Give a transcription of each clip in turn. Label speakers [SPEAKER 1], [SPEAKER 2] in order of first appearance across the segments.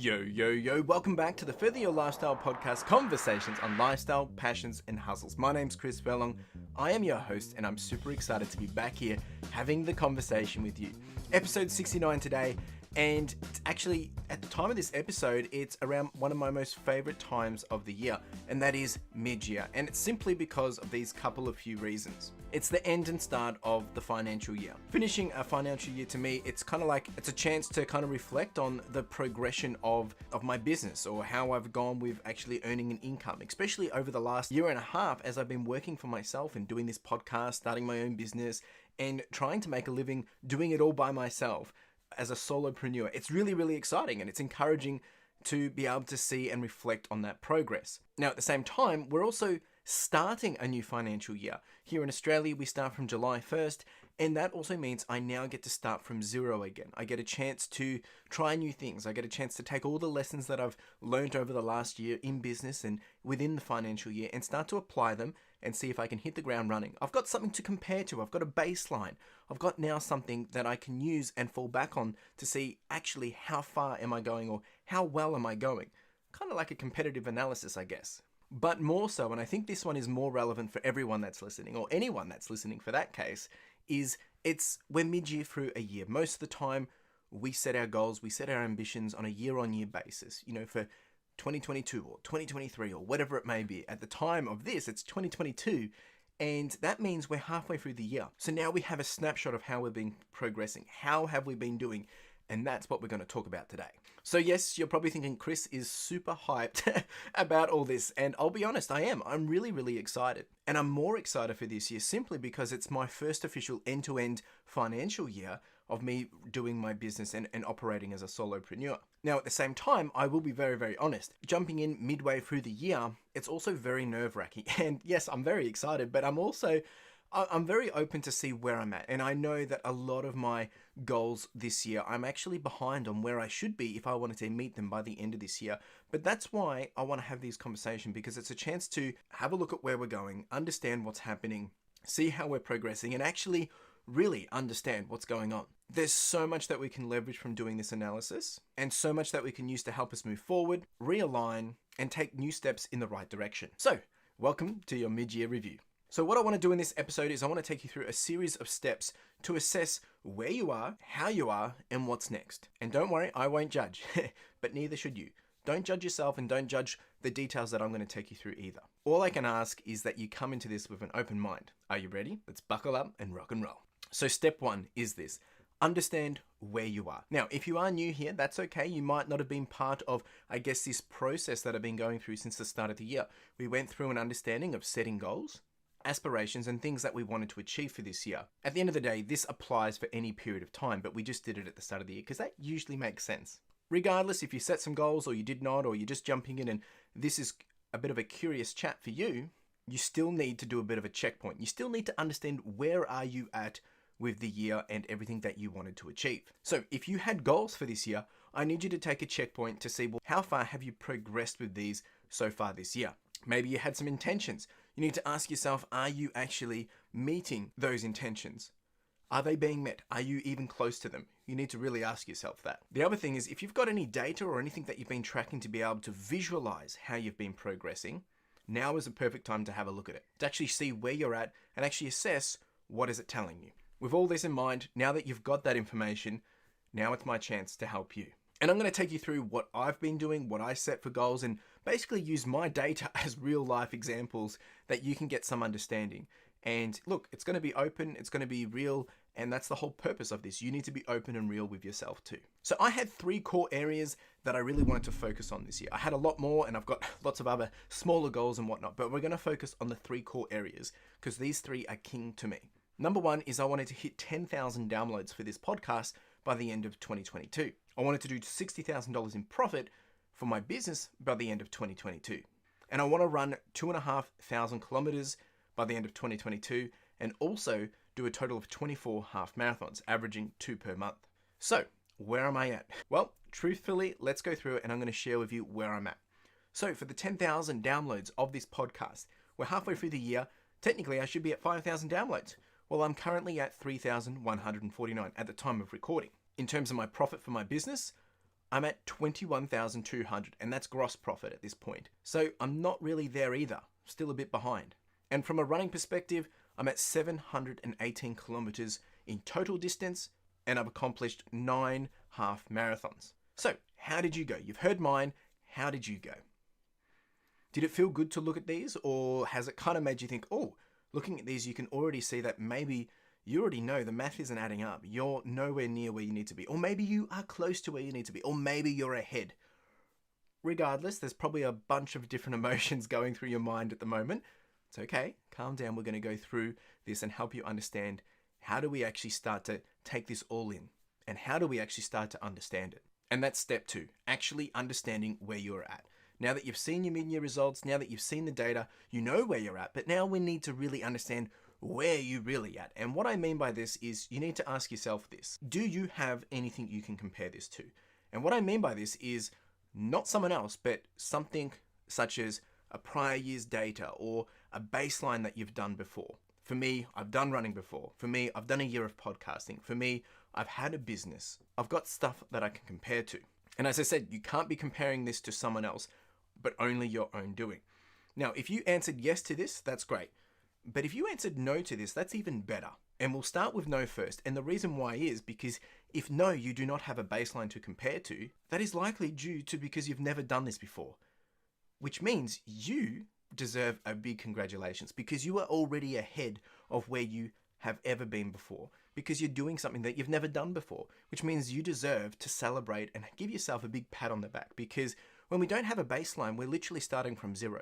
[SPEAKER 1] Yo, welcome back to the Further Your Lifestyle podcast, conversations on lifestyle, passions, and hustles. My name's Chris Furlong. I am your host, and I'm super excited to be back here having the conversation with you. Episode 69 today, and it's actually, at the time of this episode, it's around one of my most favorite times of the year, and that is mid-year. And it's simply because of these couple of few reasons. It's the end and start of the financial year. Finishing a financial year, to me, it's kind of like, it's a chance to kind of reflect on the progression of my business, or how I've gone with actually earning an income, especially over the last year and a half as I've been working for myself and doing this podcast, starting my own business, and trying to make a living doing it all by myself as a solopreneur. It's really, really exciting, and it's encouraging to be able to see and reflect on that progress. Now, at the same time, we're also starting a new financial year. Here in Australia, we start from July 1st, and that also means I now get to start from zero again. I get a chance to try new things. I get a chance to take all the lessons that I've learned over the last year in business and within the financial year and start to apply them and see if I can hit the ground running. I've got something to compare to. I've got a baseline. I've got now something that I can use and fall back on to see actually how far am I going, or how well am I going. Kind of like a competitive analysis, I guess. But more so, and I think this one is more relevant for everyone that's listening, or anyone that's listening for that case, is we're mid-year through a year. Most of the time, we set our goals, we set our ambitions on a year-on-year basis, for 2022 or 2023 or whatever it may be. At the time of this, it's 2022, and that means we're halfway through the year. So now we have a snapshot of how we've been progressing. How have we been doing? And that's what we're going to talk about today. So yes, you're probably thinking Chris is super hyped about all this. And I'll be honest, I am. I'm really, really excited. And I'm more excited for this year simply because it's my first official end-to-end financial year of me doing my business and operating as a solopreneur. Now, at the same time, I will be very, very honest. Jumping in midway through the year, it's also very nerve-wracking. And yes, I'm very excited, but I'm very open to see where I'm at. And I know that a lot of my goals this year, I'm actually behind on where I should be if I wanted to meet them by the end of this year. But that's why I want to have these conversations, because it's a chance to have a look at where we're going, understand what's happening, see how we're progressing, and actually really understand what's going on. There's so much that we can leverage from doing this analysis, and so much that we can use to help us move forward, realign, and take new steps in the right direction. So, welcome to your mid-year review. So what I want to do in this episode is I want to take you through a series of steps to assess where you are, how you are, and what's next. And don't worry, I won't judge, but neither should you. Don't judge yourself, and don't judge the details that I'm going to take you through either. All I can ask is that you come into this with an open mind. Are you ready? Let's buckle up and rock and roll. So step one is this. Understand where you are. Now, if you are new here, that's okay. You might not have been part of, this process that I've been going through since the start of the year. We went through an understanding of setting goals, aspirations, and things that we wanted to achieve for this year. At the end of the day, this applies for any period of time, but we just did it at the start of the year because that usually makes sense. Regardless if you set some goals or you did not, or you're just jumping in and this is a bit of a curious chat for you, you still need to do a bit of a checkpoint. You still need to understand where are you at with the year and everything that you wanted to achieve. So if you had goals for this year, I need you to take a checkpoint to see, well, how far have you progressed with these so far this year? Maybe you had some intentions. You need to ask yourself, are you actually meeting those intentions? Are they being met? Are you even close to them? You need to really ask yourself that. The other thing is, if you've got any data or anything that you've been tracking to be able to visualize how you've been progressing, now is a perfect time to have a look at it, to actually see where you're at and actually assess what is it telling you. With all this in mind, now that you've got that information, now it's my chance to help you. And I'm going to take you through what I've been doing, what I set for goals, and basically use my data as real life examples that you can get some understanding. And look, it's going to be open, it's going to be real, and that's the whole purpose of this. You need to be open and real with yourself too. So I had 3 core areas that I really wanted to focus on this year. I had a lot more, and I've got lots of other smaller goals and whatnot, but we're going to focus on the 3 core areas because these 3 are king to me. Number 1 is I wanted to hit 10,000 downloads for this podcast by the end of 2022. I wanted to do $60,000 in profit for my business by the end of 2022. And I want to run 2,500 kilometers by the end of 2022, and also do a total of 24 half marathons, averaging 2 per month. So where am I at? Well, truthfully, let's go through it, and I'm going to share with you where I'm at. So for the 10,000 downloads of this podcast, we're halfway through the year. Technically, I should be at 5,000 downloads. Well, I'm currently at 3,149 at the time of recording. In terms of my profit for my business, I'm at 21,200, and that's gross profit at this point. So I'm not really there either, still a bit behind. And from a running perspective, I'm at 718 kilometers in total distance, and I've accomplished 9 half marathons. So how did you go? You've heard mine. How did you go? Did it feel good to look at these, or has it kind of made you think, oh, looking at these, you can already see that maybe you already know the math isn't adding up. You're nowhere near where you need to be. Or maybe you are close to where you need to be. Or maybe you're ahead. Regardless, there's probably a bunch of different emotions going through your mind at the moment. It's okay. Calm down. We're going to go through this and help you understand how do we actually start to take this all in, and how do we actually start to understand it. And that's step 2, actually understanding where you're at. Now that you've seen your mid-year results, now that you've seen the data, you know where you're at, but now we need to really understand where you really at. And what I mean by this is you need to ask yourself this: do you have anything you can compare this to? And what I mean by this is not someone else, but something such as a prior year's data or a baseline that you've done before. For me, I've done running before. For me, I've done a year of podcasting. For me, I've had a business. I've got stuff that I can compare to. And as I said, you can't be comparing this to someone else, but only your own doing. Now, if you answered yes to this, that's great. But if you answered no to this, that's even better. And we'll start with no first. And the reason why is because if no, you do not have a baseline to compare to, that is likely due to because you've never done this before. Which means you deserve a big congratulations, because you are already ahead of where you have ever been before, because you're doing something that you've never done before, which means you deserve to celebrate and give yourself a big pat on the back, because when we don't have a baseline, we're literally starting from zero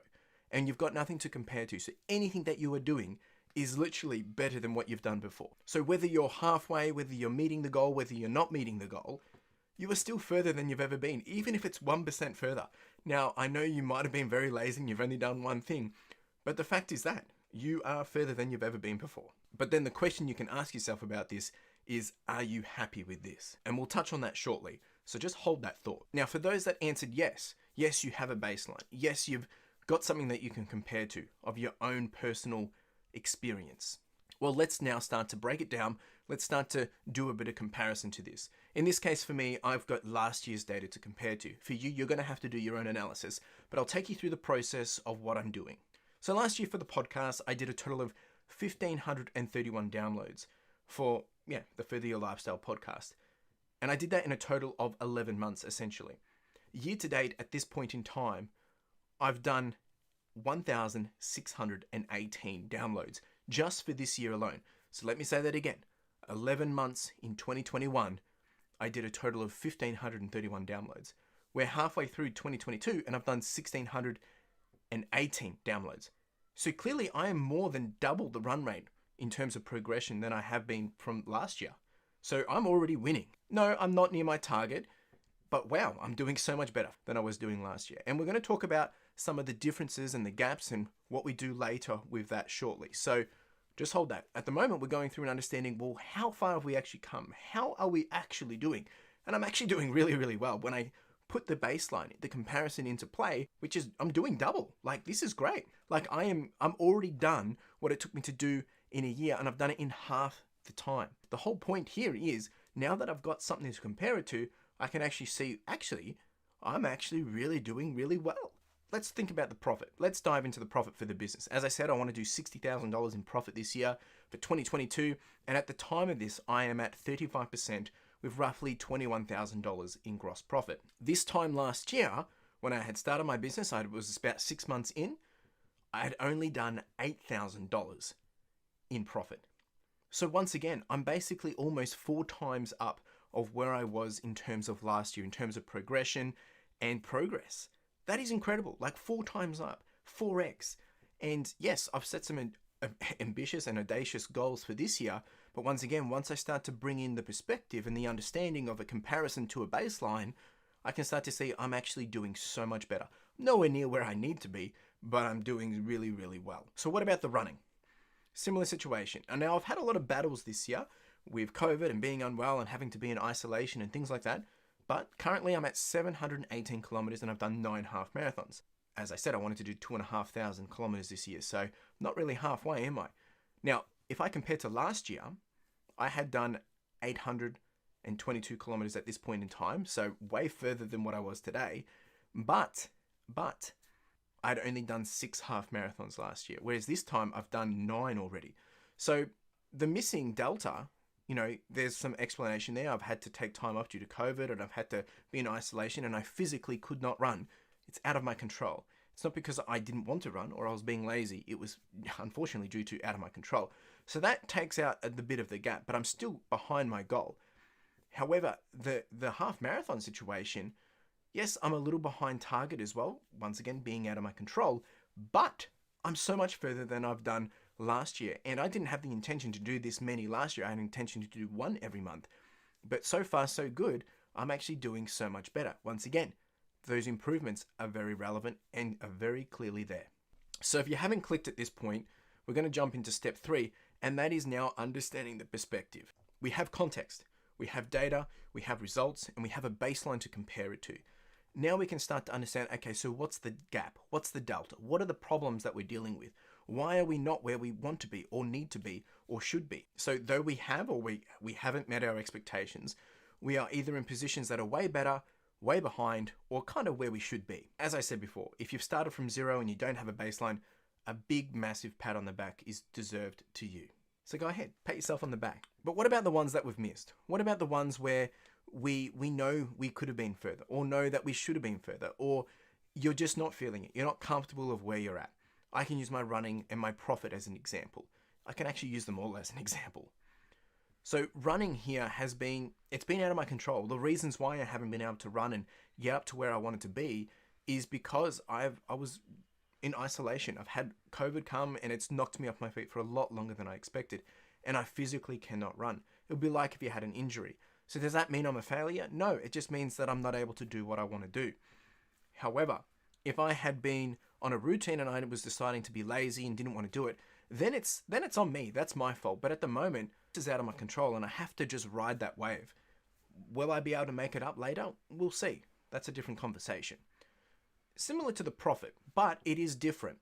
[SPEAKER 1] and you've got nothing to compare to. So anything that you are doing is literally better than what you've done before. So whether you're halfway, whether you're meeting the goal, whether you're not meeting the goal, you are still further than you've ever been, even if it's 1% further. Now, I know you might have been very lazy and you've only done one thing, but the fact is that you are further than you've ever been before. But then the question you can ask yourself about this is, are you happy with this? And we'll touch on that shortly. So just hold that thought. Now, for those that answered yes, yes, you have a baseline. Yes, you've got something that you can compare to of your own personal experience. Well, let's now start to break it down. Let's start to do a bit of comparison to this. In this case, for me, I've got last year's data to compare to. For you, you're going to have to do your own analysis, but I'll take you through the process of what I'm doing. So last year for the podcast, I did a total of 1,531 downloads for, the Further Your Lifestyle podcast. And I did that in a total of 11 months, essentially. Year to date, at this point in time, I've done 1,618 downloads just for this year alone. So let me say that again. 11 months in 2021, I did a total of 1,531 downloads. We're halfway through 2022 and I've done 1,618 downloads. So clearly I am more than double the run rate in terms of progression than I have been from last year. So I'm already winning. No, I'm not near my target, but wow, I'm doing so much better than I was doing last year. And we're going to talk about some of the differences and the gaps and what we do later with that shortly. So just hold that. At the moment, we're going through an understanding, well, how far have we actually come? How are we actually doing? And I'm actually doing really, really well. When I put the baseline, the comparison into play, which is I'm doing double. Like, this is great. Like I'm already done what it took me to do in a year, and I've done it in half the time. The whole point here is now that I've got something to compare it to, I can actually see, I'm actually really doing really well. Let's think about the profit. Let's dive into the profit for the business. As I said, I want to do $60,000 in profit this year for 2022. And at the time of this, I am at 35% with roughly $21,000 in gross profit. This time last year, when I had started my business, I was about 6 months in, I had only done $8,000 in profit. So once again, I'm basically almost 4 times up of where I was in terms of last year, in terms of progression and progress. That is incredible, like 4 times up, 4x. And yes, I've set some ambitious and audacious goals for this year, but once again, once I start to bring in the perspective and the understanding of a comparison to a baseline, I can start to see I'm actually doing so much better. Nowhere near where I need to be, but I'm doing really, really well. So what about the running? Similar situation. And now I've had a lot of battles this year with COVID and being unwell and having to be in isolation and things like that. But currently I'm at 718 kilometers and I've done 9 half marathons. As I said, I wanted to do 2,500 kilometers this year. So not really halfway, am I? Now, if I compare to last year, I had done 800 and 22 kilometers at this point in time, so way further than what I was today. But I'd only done 6 half marathons last year, whereas this time I've done 9 already. So the missing delta, there's some explanation there. I've had to take time off due to COVID, and I've had to be in isolation, and I physically could not run. It's out of my control. It's not because I didn't want to run or I was being lazy. It was unfortunately due to out of my control. So that takes out the bit of the gap, but I'm still behind my goal. However, the half marathon situation, yes, I'm a little behind target as well, once again being out of my control, but I'm so much further than I've done last year. And I didn't have the intention to do this many last year. I had an intention to do 1 every month. But so far, so good. I'm actually doing so much better. Once again, those improvements are very relevant and are very clearly there. So if you haven't clicked at this point, we're going to jump into step 3, and that is now understanding the perspective. We have context, we have data, we have results, and we have a baseline to compare it to. Now we can start to understand, okay, so what's the gap? What's the delta? What are the problems that we're dealing with? Why are we not where we want to be or need to be or should be? So though we have or we haven't met our expectations, we are either in positions that are way better, way behind, or kind of where we should be. As I said before, if you've started from 0 and you don't have a baseline, a big, massive pat on the back is deserved to you. So go ahead, pat yourself on the back. But what about the ones that we've missed? What about the ones where we know we could have been further, or know that we should have been further, or you're just not feeling it? You're not comfortable of where you're at. I can use my running and my profit as an example. I can actually use them all as an example. So running here it's been out of my control. The reasons why I haven't been able to run and get up to where I wanted to be is because I was in isolation. I've had COVID come and it's knocked me off my feet for a lot longer than I expected, and I physically cannot run. It would be like if you had an injury. So does that mean I'm a failure? No, it just means that I'm not able to do what I want to do. However, if I had been on a routine and I was deciding to be lazy and didn't want to do it, then it's on me. That's my fault. But at the moment, it's out of my control and I have to just ride that wave. Will I be able to make it up later? We'll see. That's a different conversation. Similar to the profit, but it is different.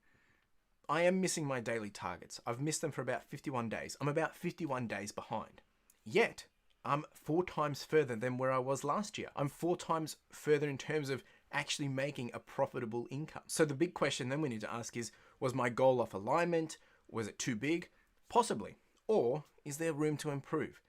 [SPEAKER 1] I am missing my daily targets. I've missed them for about 51 days. I'm about 51 days behind. Yet, I'm 4 times further than where I was last year. I'm 4 times further in terms of actually making a profitable income. So the big question then we need to ask is, was my goal off alignment? Was it too big? Possibly. Or is there room to improve?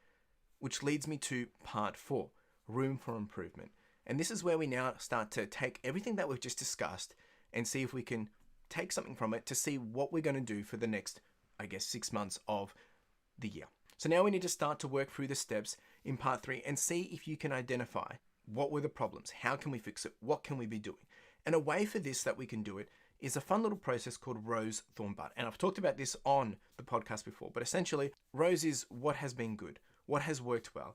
[SPEAKER 1] Which leads me to part 4, room for improvement. And this is where we now start to take everything that we've just discussed and see if we can take something from it to see what we're going to do for the next, 6 months of the year. So now we need to start to work through the steps in part 3 and see if you can identify what were the problems, how can we fix it, what can we be doing. And a way for this that we can do it is a fun little process called Rose, Thorn, Bud. And I've talked about this on the podcast before, but essentially Rose is what has been good, what has worked well.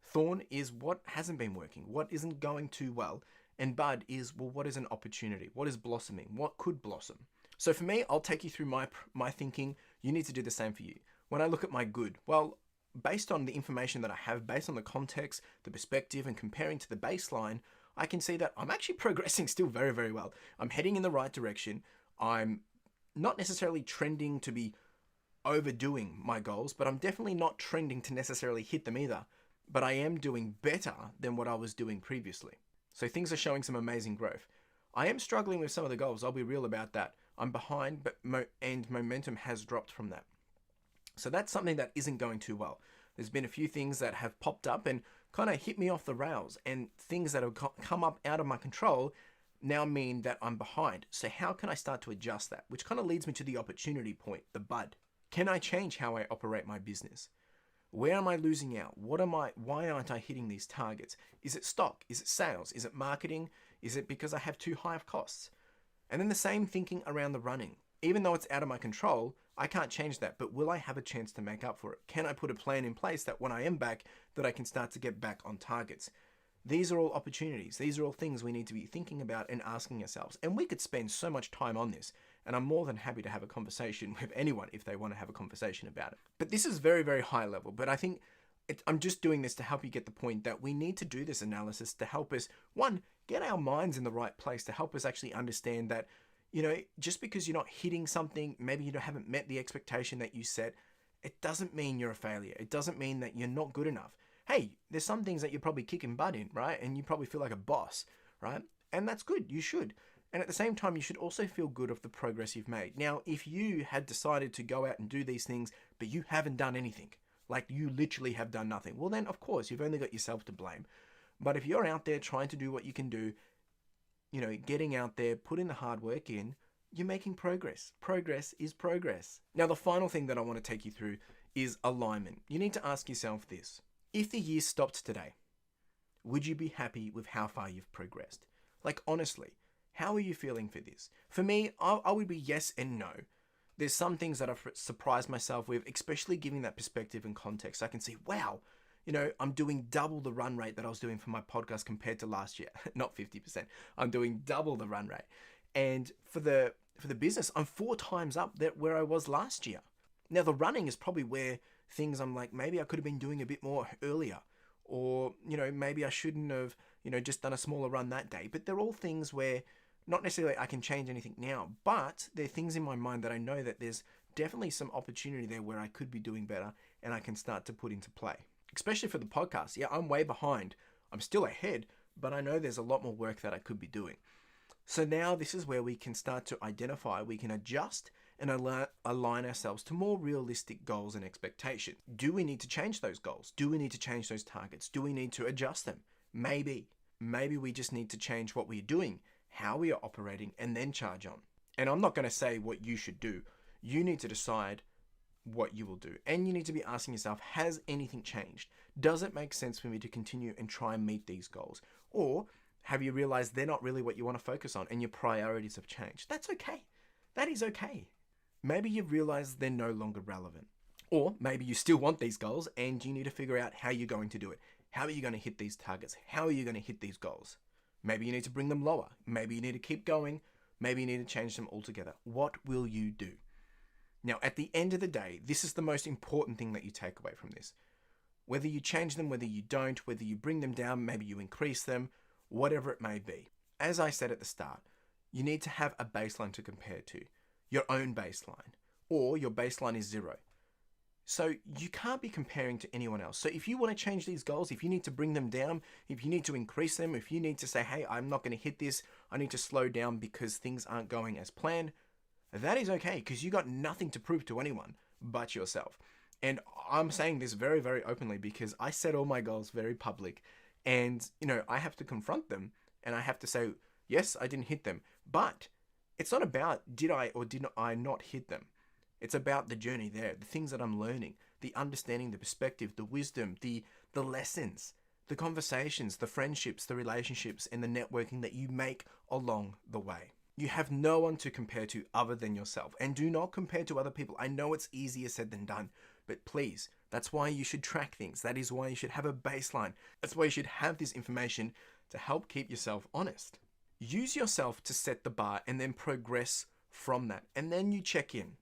[SPEAKER 1] Thorn is what hasn't been working, what isn't going too well. And Bud is, well, what is an opportunity? What is blossoming? What could blossom? So for me, I'll take you through my thinking. You need to do the same for you. When I look at my good, well, based on the information that I have, based on the context, the perspective, and comparing to the baseline, I can see that I'm actually progressing still very, very well. I'm heading in the right direction. I'm not necessarily trending to be overdoing my goals, but I'm definitely not trending to necessarily hit them either. But I am doing better than what I was doing previously. So things are showing some amazing growth. I am struggling with some of the goals. I'll be real about that. I'm behind, but momentum has dropped from that. So that's something that isn't going too well. There's been a few things that have popped up and kind of hit me off the rails, and things that have come up out of my control now mean that I'm behind. So how can I start to adjust that? Which kind of leads me to the opportunity point, the bud. Can I change how I operate my business? Where am I losing out? Why aren't I hitting these targets? Is it stock? Is it sales? Is it marketing? Is it because I have too high of costs? And then the same thinking around the running. Even though it's out of my control, I can't change that, but will I have a chance to make up for it? Can I put a plan in place that when I am back, that I can start to get back on targets? These are all opportunities. These are all things we need to be thinking about and asking ourselves. And we could spend so much time on this. And I'm more than happy to have a conversation with anyone if they want to have a conversation about it. But this is very, very high level. But I think I'm just doing this to help you get the point that we need to do this analysis to help us, one, get our minds in the right place, to help us actually understand that, just because you're not hitting something, maybe you haven't met the expectation that you set, it doesn't mean you're a failure. It doesn't mean that you're not good enough. hey, there's some things that you're probably kicking butt in, right? And you probably feel like a boss, right? And that's good. You should. And at the same time, you should also feel good of the progress you've made. Now, if you had decided to go out and do these things, but you haven't done anything, like you literally have done nothing, well then, of course, you've only got yourself to blame. But if you're out there trying to do what you can do, getting out there, putting the hard work in, you're making progress. Progress is progress. Now, the final thing that I want to take you through is alignment. You need to ask yourself this. If the year stopped today, would you be happy with how far you've progressed? Like, honestly, how are you feeling for this? For me, I would be yes and no. There's some things that I've surprised myself with, especially giving that perspective and context. I can see, wow, I'm doing double the run rate that I was doing for my podcast compared to last year. Not 50%. I'm doing double the run rate. And for the business, I'm 4 times up where I was last year. Now, the running is probably where things I'm like, maybe I could have been doing a bit more earlier. Or, maybe I shouldn't have, just done a smaller run that day. But they're all things where not necessarily I can change anything now, but there are things in my mind that I know that there's definitely some opportunity there where I could be doing better and I can start to put into play. Especially for the podcast. Yeah, I'm way behind. I'm still ahead, but I know there's a lot more work that I could be doing. So now this is where we can start to identify, we can adjust and align ourselves to more realistic goals and expectations. Do we need to change those goals? Do we need to change those targets? Do we need to adjust them? Maybe. Maybe we just need to change what we're doing, how we are operating, and then charge on. And I'm not going to say what you should do. You need to decide what you will do. And you need to be asking yourself, has anything changed? Does it make sense for me to continue and try and meet these goals? Or have you realized they're not really what you want to focus on and your priorities have changed? That's okay. That is okay. Maybe you've realized they're no longer relevant. Or maybe you still want these goals and you need to figure out how you're going to do it. How are you going to hit these targets? How are you going to hit these goals? Maybe you need to bring them lower. Maybe you need to keep going. Maybe you need to change them altogether. What will you do? Now, at the end of the day, this is the most important thing that you take away from this. Whether you change them, whether you don't, whether you bring them down, maybe you increase them, whatever it may be. As I said at the start, you need to have a baseline to compare to, your own baseline, or your baseline is 0. So you can't be comparing to anyone else. So if you want to change these goals, if you need to bring them down, if you need to increase them, if you need to say, hey, I'm not going to hit this, I need to slow down because things aren't going as planned, that is okay because you got nothing to prove to anyone but yourself. And I'm saying this very, very openly because I set all my goals very public and, I have to confront them and I have to say, yes, I didn't hit them, but it's not about did I or did I not hit them. It's about the journey there, the things that I'm learning, the understanding, the perspective, the wisdom, the lessons, the conversations, the friendships, the relationships, and the networking that you make along the way. You have no one to compare to other than yourself. And do not compare to other people. I know it's easier said than done, but please, that's why you should track things. That is why you should have a baseline. That's why you should have this information to help keep yourself honest. Use yourself to set the bar and then progress from that. And then you check in.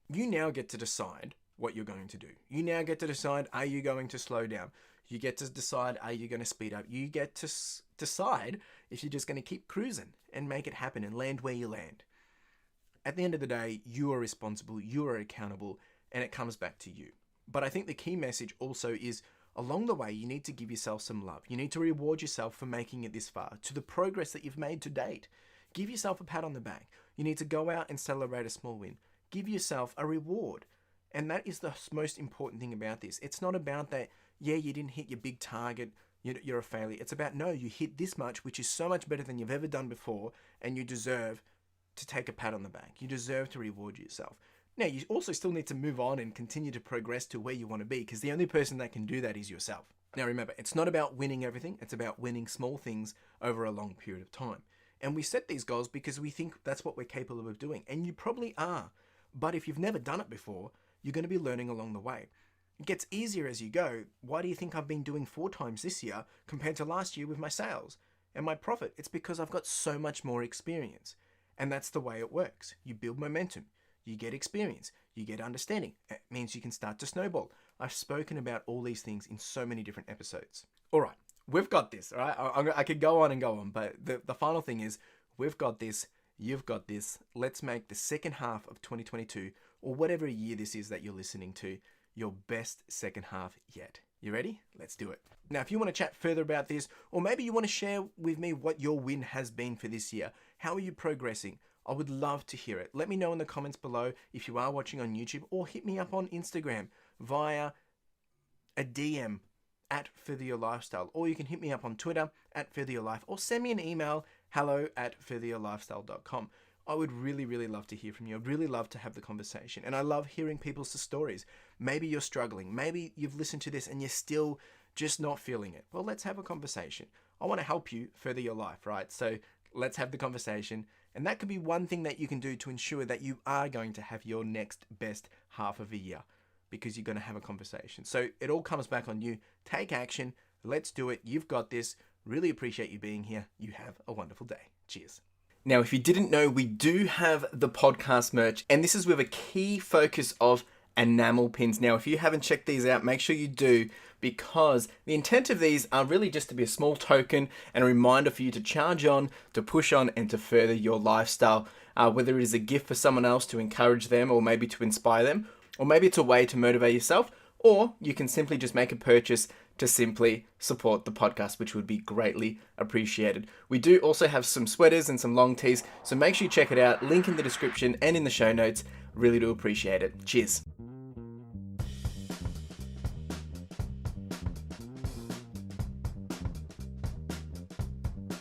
[SPEAKER 1] You now get to decide what you're going to do. You now get to decide, are you going to slow down? You get to decide, are you going to speed up? You get to decide if you're just going to keep cruising and make it happen and land where you land. At the end of the day, you are responsible, you are accountable, and it comes back to you. But I think the key message also is along the way, you need to give yourself some love. You need to reward yourself for making it this far, to the progress that you've made to date. Give yourself a pat on the back. You need to go out and celebrate a small win. Give yourself a reward. And that is the most important thing about this. It's not about that, yeah, you didn't hit your big target, you're a failure. It's about, no, you hit this much, which is so much better than you've ever done before, and you deserve to take a pat on the back. You deserve to reward yourself. Now, you also still need to move on and continue to progress to where you want to be, because the only person that can do that is yourself. Now, remember, it's not about winning everything. It's about winning small things over a long period of time. And we set these goals because we think that's what we're capable of doing. And you probably are. But if you've never done it before, you're going to be learning along the way. It gets easier as you go. Why do you think I've been doing 4 times this year compared to last year with my sales and my profit? It's because I've got so much more experience. And that's the way it works. You build momentum. You get experience. You get understanding. It means you can start to snowball. I've spoken about all these things in so many different episodes. All right, we've got this, all right? I could go on and go on, but the final thing is we've got this. You've got this. Let's make the second half of 2022, or whatever year this is that you're listening to, your best second half yet. You ready? Let's do it. Now, if you want to chat further about this, or maybe you want to share with me what your win has been for this year, how are you progressing? I would love to hear it. Let me know in the comments below if you are watching on YouTube, or hit me up on Instagram via a DM at @furtheryourlifestyle, or you can hit me up on Twitter at @furtheryourlife, or send me an email, hello@furtheryourlifestyle.com. I would really love to hear from you. I'd really love to have the conversation. And I love hearing people's stories. Maybe you're struggling. Maybe you've listened to this and you're still just not feeling it. Well, let's have a conversation. I want to help you further your life, right? So let's have the conversation. And that could be one thing that you can do to ensure that you are going to have your next best half of a year, because you're going to have a conversation. So it all comes back on you. Take action. Let's do it. You've got this. Really appreciate you being here. You have a wonderful day. Cheers. Now, if you didn't know, we do have the podcast merch, and this is with a key focus of enamel pins. Now, if you haven't checked these out, make sure you do, because the intent of these are really just to be a small token and a reminder for you to charge on, to push on, and to further your lifestyle. Whether it is a gift for someone else to encourage them, or maybe to inspire them, or maybe it's a way to motivate yourself, or you can simply just make a purchase to simply support the podcast, which would be greatly appreciated. We do also have some sweaters and some long tees, so make sure you check it out. Link in the description and in the show notes. Really do appreciate it. Cheers.